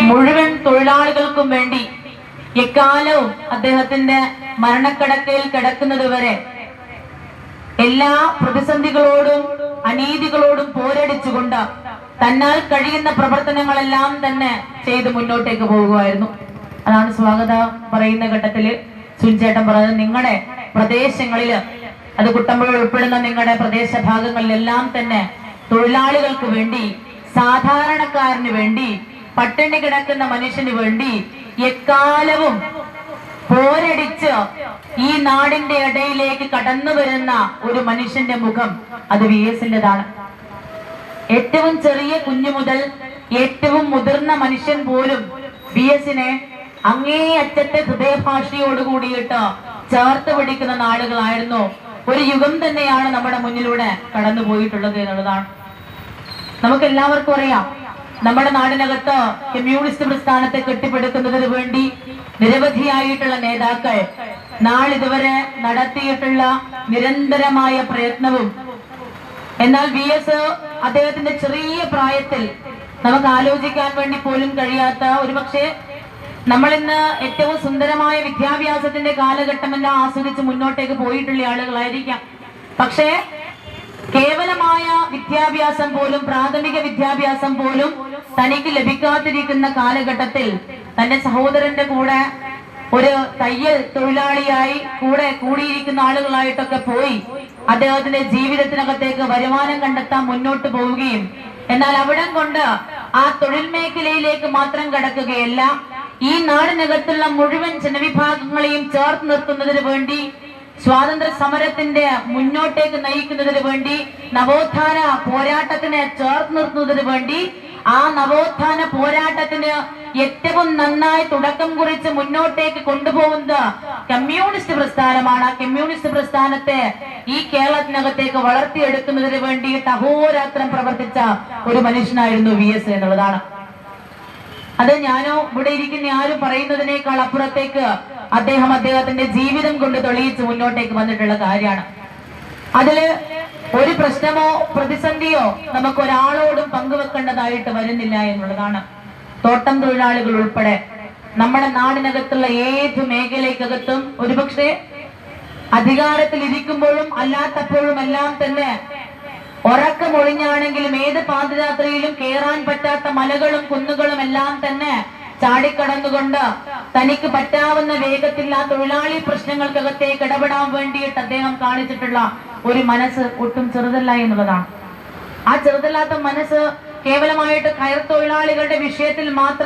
മുഴുവൻ തൊഴിലാളികൾക്കും വേണ്ടി എക്കാലവും അദ്ദേഹത്തിന്റെ മരണക്കിടക്കയിൽ കിടക്കുന്നത് വരെ എല്ലാ പ്രതിസന്ധികളോടും അനീതികളോടും പോരടിച്ചുകൊണ്ട് തന്നാൽ കഴിയുന്ന പ്രവർത്തനങ്ങളെല്ലാം തന്നെ ചെയ്ത് മുന്നോട്ടേക്ക് പോകുമായിരുന്നു. അതാണ് സ്വാഗതം പറയുന്ന ഘട്ടത്തില് സുനിച്ചേട്ടൻ പറഞ്ഞത്, നിങ്ങളുടെ പ്രദേശങ്ങളില്, അത് കുട്ടമ്പുഴ ഉൾപ്പെടുന്ന നിങ്ങളുടെ പ്രദേശ ഭാഗങ്ങളിലെല്ലാം തന്നെ തൊഴിലാളികൾക്ക് വേണ്ടി, സാധാരണക്കാരന് വേണ്ടി, പട്ടിണി കിടക്കുന്ന മനുഷ്യന് വേണ്ടി എക്കാലവും പോരടിച്ച് ഈ നാടിന്റെ ഇടയിലേക്ക് കടന്നു വരുന്ന ഒരു മനുഷ്യന്റെ മുഖം അത് VS-ന്റേതാണ്. ഏറ്റവും ചെറിയ കുഞ്ഞു മുതൽ ഏറ്റവും മുതിർന്ന മനുഷ്യൻ പോലും VS-നെ അങ്ങേയറ്റത്തെ ഹൃദയഭാഷയോട് കൂടിയിട്ട് ചേർത്ത് പിടിക്കുന്ന നാളുകളായിരുന്നു. ഒരു യുഗം തന്നെയാണ് നമ്മുടെ മുന്നിലൂടെ കടന്നു പോയിട്ടുള്ളത് എന്നുള്ളതാണ്. നമുക്ക് എല്ലാവർക്കും അറിയാം, നമ്മുടെ നാടിനകത്ത് കമ്മ്യൂണിസ്റ്റ് പ്രസ്ഥാനത്തെ കെട്ടിപ്പടുക്കുന്നതിന് വേണ്ടി നിരവധിയായിട്ടുള്ള നേതാക്കൾ നാളിതുവരെ നടത്തിയിട്ടുള്ള നിരന്തരമായ പ്രയത്നവും, എന്നാൽ VS അദ്ദേഹത്തിന്റെ ചെറിയ പ്രായത്തിൽ നമുക്ക് ആലോചിക്കാൻ വേണ്ടി പോലും കഴിയാത്ത, ഒരുപക്ഷെ നമ്മൾ ഇന്ന് ഏറ്റവും സുന്ദരമായ വിദ്യാഭ്യാസത്തിന്റെ കാലഘട്ടമെല്ലാം ആസ്വദിച്ച് മുന്നോട്ടേക്ക് പോയിട്ടുള്ള ആളുകളായിരിക്കാം. പക്ഷേ കേവലമായ വിദ്യാഭ്യാസം പോലും, പ്രാഥമിക വിദ്യാഭ്യാസം പോലും തനിക്ക് ലഭിക്കാതിരിക്കുന്ന കാലഘട്ടത്തിൽ തന്റെ സഹോദരന്റെ കൂടെ ഒരു തയ്യൽ തൊഴിലാളിയായി കൂടെ കൂടിയിരിക്കുന്ന ആളുകളായിട്ടൊക്കെ പോയി അദ്ദേഹത്തിന്റെ ജീവിതത്തിനകത്തേക്ക് വരുമാനം കണ്ടെത്താൻ മുന്നോട്ട് പോവുകയും, എന്നാൽ അവിടം കൊണ്ട് ആ തൊഴിൽ മേഖലയിലേക്ക് മാത്രം കടക്കുകയല്ല, ഈ നാടിനകത്തുള്ള മുഴുവൻ ജനവിഭാഗങ്ങളെയും ചേർത്ത് നിർത്തുന്നതിന് വേണ്ടി, സ്വാതന്ത്ര്യ സമരത്തിന്റെ മുന്നോട്ടേക്ക് നയിക്കുന്നതിന് വേണ്ടി, നവോത്ഥാന പോരാട്ടത്തിനെ ചേർത്ത് നിർത്തുന്നതിന് വേണ്ടി, ആ നവോത്ഥാന പോരാട്ടത്തിന് ഏറ്റവും നന്നായി തുടക്കം കുറിച്ച് മുന്നോട്ടേക്ക് കൊണ്ടുപോകുന്നത് കമ്മ്യൂണിസ്റ്റ് പ്രസ്ഥാനമാണ്. ആ കമ്മ്യൂണിസ്റ്റ് പ്രസ്ഥാനത്തെ ഈ കേരളത്തിനകത്തേക്ക് വളർത്തിയെടുക്കുന്നതിന് വേണ്ടിയിട്ട് അഹോരാത്രം പ്രവർത്തിച്ച ഒരു മനുഷ്യനായിരുന്നു VS എന്നുള്ളതാണ്. അത് ഞാനോ ഇവിടെ ഇരിക്കുന്ന ആരും പറയുന്നതിനേക്കാൾ അപ്പുറത്തേക്ക് അദ്ദേഹത്തിന്റെ ജീവിതം കൊണ്ട് തെളിയിച്ച് മുന്നോട്ടേക്ക് വന്നിട്ടുള്ള കാര്യമാണ്. അതില് ഒരു പ്രശ്നമോ പ്രതിസന്ധിയോ നമുക്ക് ഒരാളോടും പങ്കുവെക്കേണ്ടതായിട്ട് വരുന്നില്ല എന്നുള്ളതാണ്. തോട്ടം തൊഴിലാളികൾ ഉൾപ്പെടെ നമ്മുടെ നാടിനകത്തുള്ള ഏത് മേഖലയ്ക്കകത്തും ഒരുപക്ഷെ അധികാരത്തിൽ ഇരിക്കുമ്പോഴും അല്ലാത്തപ്പോഴും എല്ലാം തന്നെ ഉറക്കമൊഴിഞ്ഞാണെങ്കിലും ഏത് പാദയാത്രയിലും കയറാൻ പറ്റാത്ത മലകളും കുന്നുകളും എല്ലാം തന്നെ ചാടിക്കടന്നുകൊണ്ട് തനിക്ക് പറ്റാവുന്ന വേഗത്തിൽ ആ തൊഴിലാളി പ്രശ്നങ്ങൾക്കകത്തേക്ക് ഇടപെടാൻ വേണ്ടിയിട്ട് അദ്ദേഹം കാണിച്ചിട്ടുള്ള ഒരു മനസ്സ് ഒട്ടും ചെറുതല്ല എന്നുള്ളതാണ്. ആ ചെറുതല്ലാത്ത മനസ്സ് കേവലമായിട്ട് കയർ തൊഴിലാളികളുടെ വിഷയത്തിൽ മാത്രം